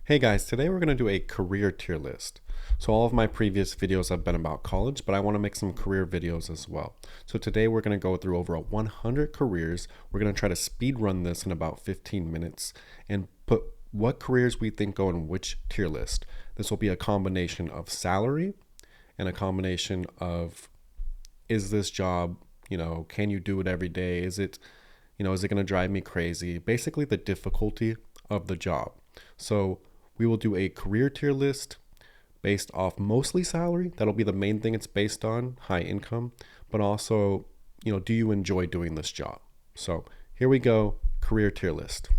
Hey guys, today we're going to do a career tier list. So all of my previous videos have been about college, but I want to make some career videos as well. So today we're going to go through over 100 careers. We're going to try to speed run this in about 15 minutes and put what careers we think go in which tier list. This will be a combination of salary and a combination of, is this job, can you do it every day? Is it going to drive me crazy? Basically the difficulty of the job. So we will do a career tier list based off mostly salary. That'll be the main thing it's based on, high income, but also, do you enjoy doing this job? So here we go, career tier list.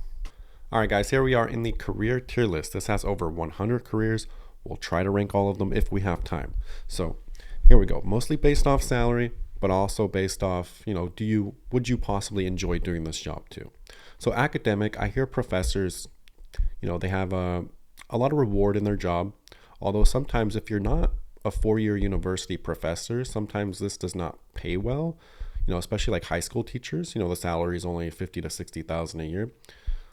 All right, guys, here we are in the career tier list. This has over 100 careers. We'll try to rank all of them if we have time. So here we go, mostly based off salary, but also based off, would you possibly enjoy doing this job too? So academic, I hear professors, they have a lot of reward in their job. Although sometimes if you're not a four-year university professor, sometimes this does not pay well, especially like high school teachers, the salary is only 50 to 60,000 a year.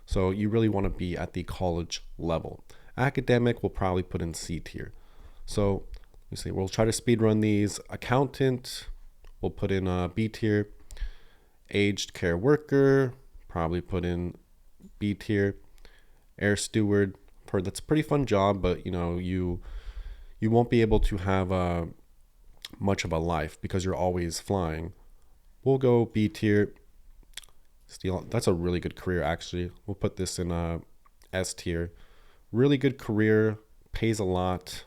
So you really want to be at the college level. Academic, we'll probably put in C tier. So you see, we'll try to speed run these. Accountant, we'll put in B tier. Aged care worker, probably put in B tier. Air steward, that's a pretty fun job, but you won't be able to have much of a life because you're always flying. We'll go B tier. That's a really good career actually. We'll put this in S tier. Really good career, pays a lot,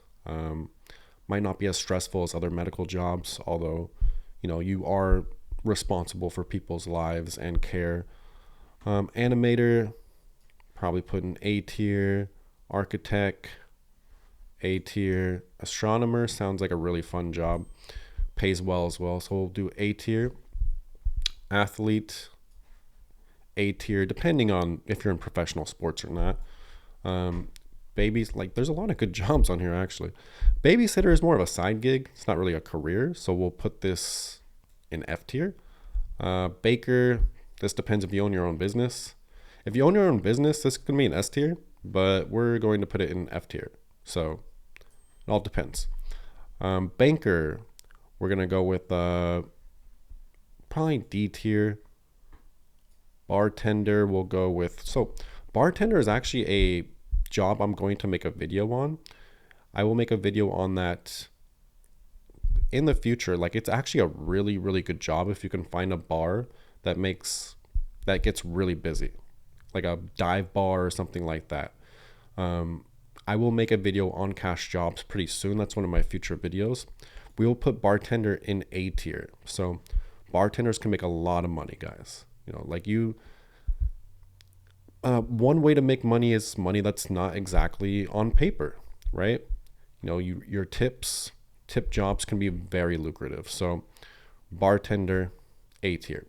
might not be as stressful as other medical jobs, although you are responsible for people's lives and care. Animator, probably put in A tier. Architect, A tier. Astronomer sounds like a really fun job, pays well as well, so we'll do A tier. Athlete, A tier, depending on if you're in professional sports or not. Babies, there's a lot of good jobs on here actually. Babysitter is more of a side gig, it's not really a career, so we'll put this in F tier. Baker, this depends if you own your own business. If you own your own business, this could be an S tier, but we're going to put it in F tier. So it all depends. Banker, we're going to go with probably D tier. Bartender, we'll go with, so bartender is actually a job I'm going to make a video on. I will make a video on that in the future. It's actually a really, really good job if you can find a bar that gets really busy, like a dive bar or something like that. I will make a video on cash jobs pretty soon. That's one of my future videos. We will put bartender in A tier. So bartenders can make a lot of money, guys. One way to make money is money that's not exactly on paper, right? Your tip jobs can be very lucrative. So bartender, A tier.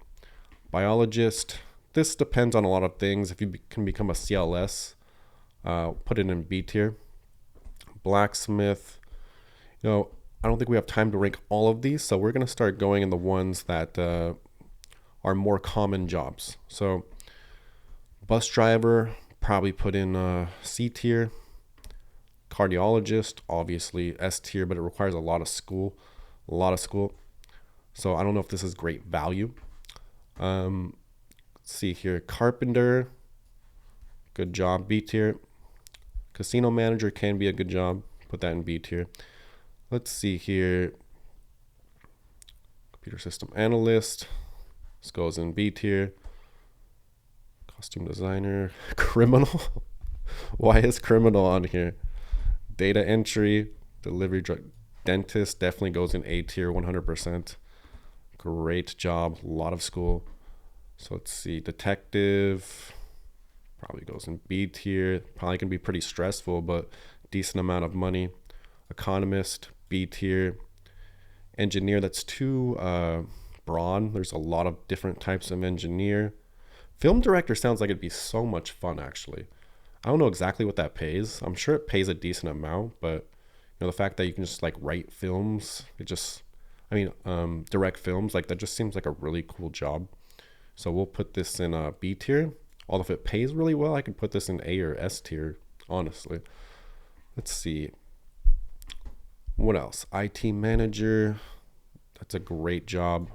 Biologist, this depends on a lot of things. If you can become a CLS, put it in B tier. Blacksmith, I don't think we have time to rank all of these, so we're going to start going in the ones that are more common jobs. So bus driver, probably put in C tier. Cardiologist, obviously S tier, but it requires a lot of school. So I don't know if this is great value. Let's see here. Carpenter, good job, B tier. Casino manager can be a good job, put that in B tier. Let's see here. Computer system analyst, this goes in B tier. Costume designer, criminal. Why is criminal on here? Data entry, delivery drug, dentist definitely goes in A tier, 100%. Great job, a lot of school. So let's see, detective probably goes in B tier. Probably can be pretty stressful, but decent amount of money. Economist, B tier. Engineer, that's too broad. There's a lot of different types of engineer. Film director sounds like it'd be so much fun actually. I don't know exactly what that pays. I'm sure it pays a decent amount, but the fact that you can just write films, direct films, that just seems like a really cool job. So we'll put this in B tier. Although if it pays really well, I could put this in A or S tier. honestly. Let's see. What else? IT manager. That's a great job.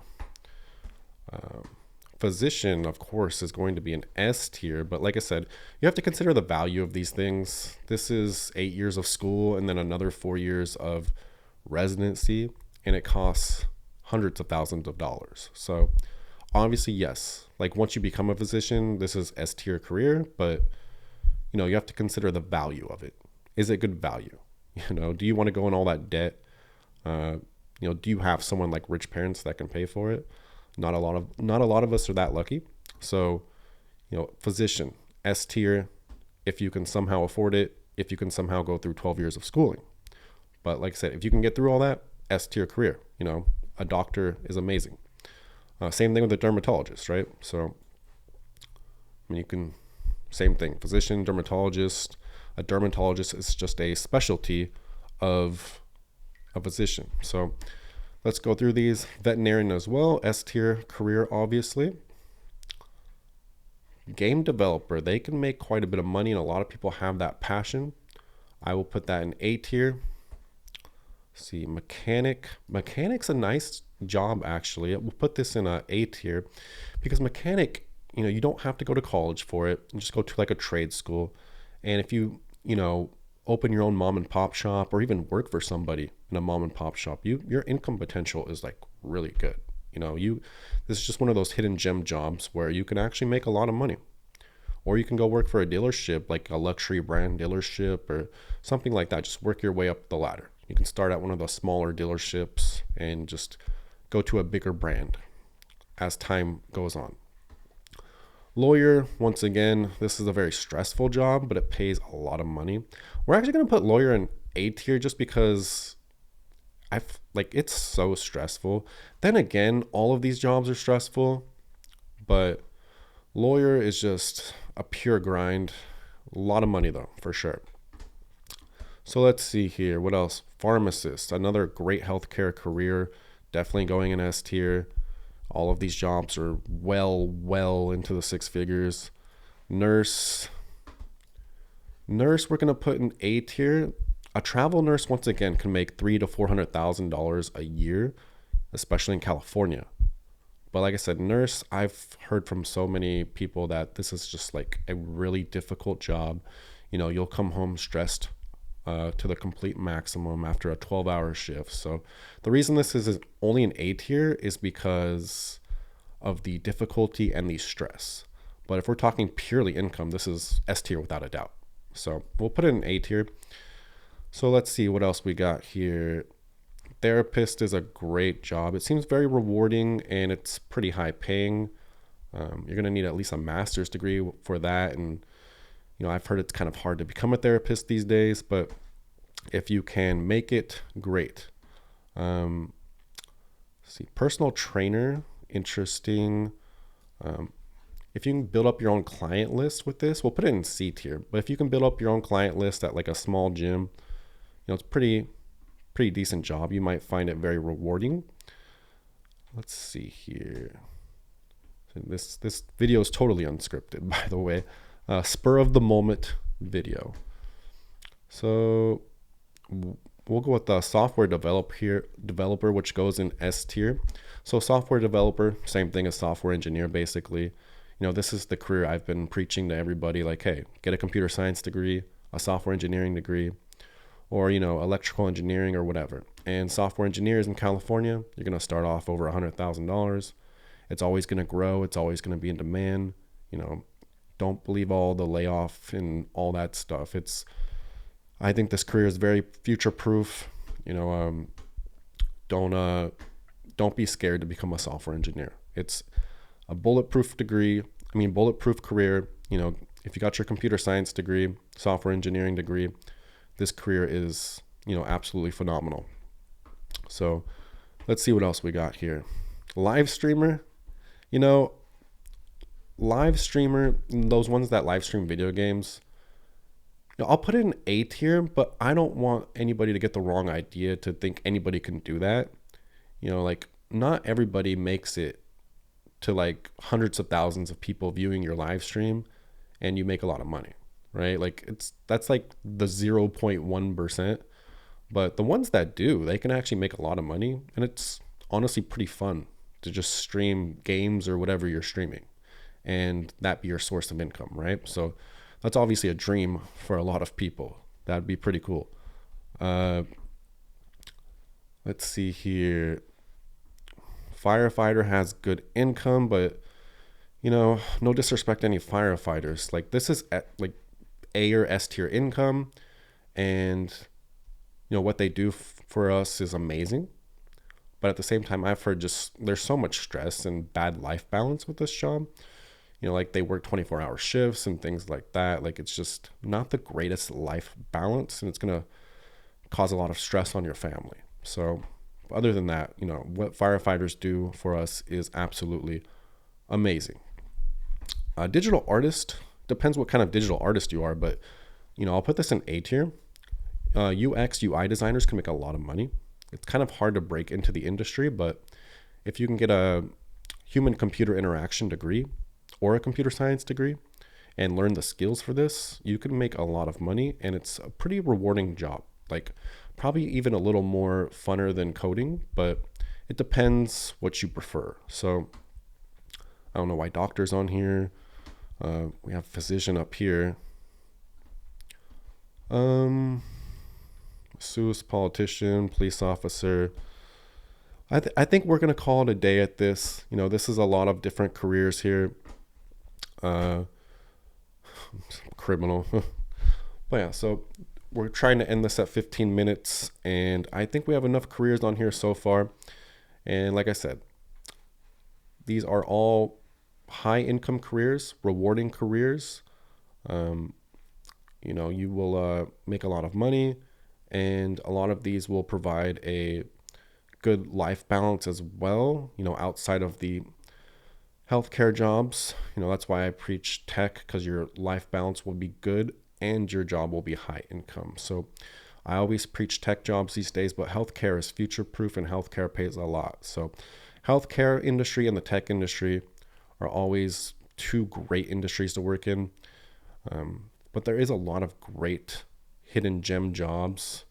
Physician, of course, is going to be an S tier, but like I said, you have to consider the value of these things. This is 8 years of school and then another 4 years of residency, and it costs hundreds of thousands of dollars. So obviously, yes, like once you become a physician, this is S tier career, but you have to consider the value of it. Is it good value? Do you want to go in all that debt? Do you have someone like rich parents that can pay for it? Not a lot of us are that lucky. So, physician, S tier, if you can somehow afford it, if you can somehow go through 12 years of schooling. But like I said, if you can get through all that, S tier career. A doctor is amazing. Same thing with a dermatologist, right? So, same thing, physician, dermatologist. A dermatologist is just a specialty of a physician. So let's go through these. Veterinarian as well, S tier career, obviously. Game developer, they can make quite a bit of money, and a lot of people have that passion. I will put that in A tier. See, mechanic's a nice job, actually. We'll put this in A tier because mechanic, you don't have to go to college for it. You just go to like a trade school, and if you open your own mom and pop shop or even work for somebody in a mom and pop shop, your income potential is like really good. This is just one of those hidden gem jobs where you can actually make a lot of money. Or you can go work for a dealership, like a luxury brand dealership or something like that. Just work your way up the ladder. You can start at one of the smaller dealerships and just go to a bigger brand as time goes on. Lawyer, once again, this is a very stressful job, but it pays a lot of money. We're actually going to put lawyer in A tier just because it's so stressful. Then again, all of these jobs are stressful, but lawyer is just a pure grind. A lot of money though, for sure. So let's see here. What else? Pharmacist, another great healthcare career, definitely going in S tier. All of these jobs are well into the six figures. Nurse, we're going to put in A tier. A travel nurse, once again, can make $300,000 to $400,000 a year, especially in California. But like I said, nurse, I've heard from so many people that this is just like a really difficult job. You'll come home stressed to the complete maximum after a 12-hour shift. So the reason this is only an A tier is because of the difficulty and the stress. But if we're talking purely income, this is S tier without a doubt. So we'll put it in A tier. So let's see what else we got here. Therapist is a great job. It seems very rewarding and it's pretty high paying. You're going to need at least a master's degree for that. And I've heard it's kind of hard to become a therapist these days, but if you can make it, great. See, personal trainer, interesting. If you can build up your own client list with this, we'll put it in C tier. But if you can build up your own client list at like a small gym, it's pretty decent job. You might find it very rewarding. Let's see here. This video is totally unscripted, by the way. Spur of the moment video. So we'll go with the software developer, which goes in S tier. So software developer, same thing as software engineer, basically. This is the career I've been preaching to everybody, like, hey, get a computer science degree, a software engineering degree, or, electrical engineering or whatever. And software engineers in California, you're going to start off over $100,000. It's always going to grow. It's always going to be in demand. Don't believe all the layoff and all that stuff. I think this career is very future proof. Don't be scared to become a software engineer. It's a bulletproof career. If you got your computer science degree, software engineering degree, this career is, absolutely phenomenal. So let's see what else we got here. Live streamer, those ones that live stream video games, I'll put it in A tier, but I don't want anybody to get the wrong idea to think anybody can do that. Not everybody makes it to like hundreds of thousands of people viewing your live stream and you make a lot of money. right? Like that's like the 0.1%. But the ones that do, they can actually make a lot of money, and it's honestly pretty fun to just stream games or whatever you're streaming and that be your source of income, right? So that's obviously a dream for a lot of people. That'd be pretty cool. Let's see here. Firefighter has good income, but no disrespect to any firefighters. Like this is like A or S tier income, and what they do for us is amazing. But at the same time, I've heard there's so much stress and bad life balance with this job. Like they work 24-hour shifts and things like that. Like it's just not the greatest life balance, and it's going to cause a lot of stress on your family. So other than that, what firefighters do for us is absolutely amazing. Digital artist, depends what kind of digital artist you are, but I'll put this in A tier. UX, UI designers can make a lot of money. It's kind of hard to break into the industry, but if you can get a human computer interaction degree or a computer science degree and learn the skills for this, you can make a lot of money, and it's a pretty rewarding job. Like probably even a little more funner than coding, but it depends what you prefer. So I don't know why doctor's on here. We have physician up here. Masseuse, politician, police officer. I think we're gonna call it a day at this. This is a lot of different careers here. Criminal. But yeah, so we're trying to end this at 15 minutes, and I think we have enough careers on here so far. And like I said, these are all high income careers, rewarding careers. You will make a lot of money, and a lot of these will provide a good life balance as well, outside of the healthcare jobs. That's why I preach tech, because your life balance will be good and your job will be high income. So I always preach tech jobs these days, but healthcare is future proof and healthcare pays a lot. So healthcare industry and the tech industry are always two great industries to work in. But there is a lot of great hidden gem jobs,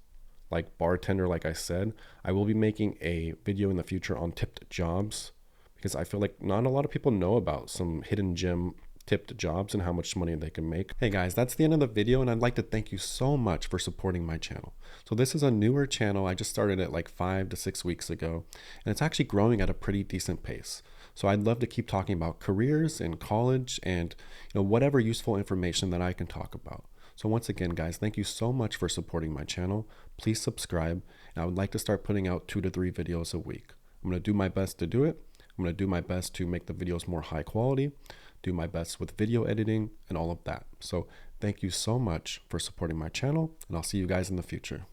like bartender. Like I said, I will be making a video in the future on tipped jobs, because I feel like not a lot of people know about some hidden gem tipped jobs and how much money they can make. Hey guys, that's the end of the video, and I'd like to thank you so much for supporting my channel. So this is a newer channel. I just started it like 5 to 6 weeks ago, and it's actually growing at a pretty decent pace. So I'd love to keep talking about careers in college and whatever useful information that I can talk about. So once again, guys, thank you so much for supporting my channel. Please subscribe, and I would like to start putting out 2 to 3 videos a week. I'm going to do my best to do it. I'm going to do my best to make the videos more high quality, do my best with video editing and all of that. So thank you so much for supporting my channel, and I'll see you guys in the future.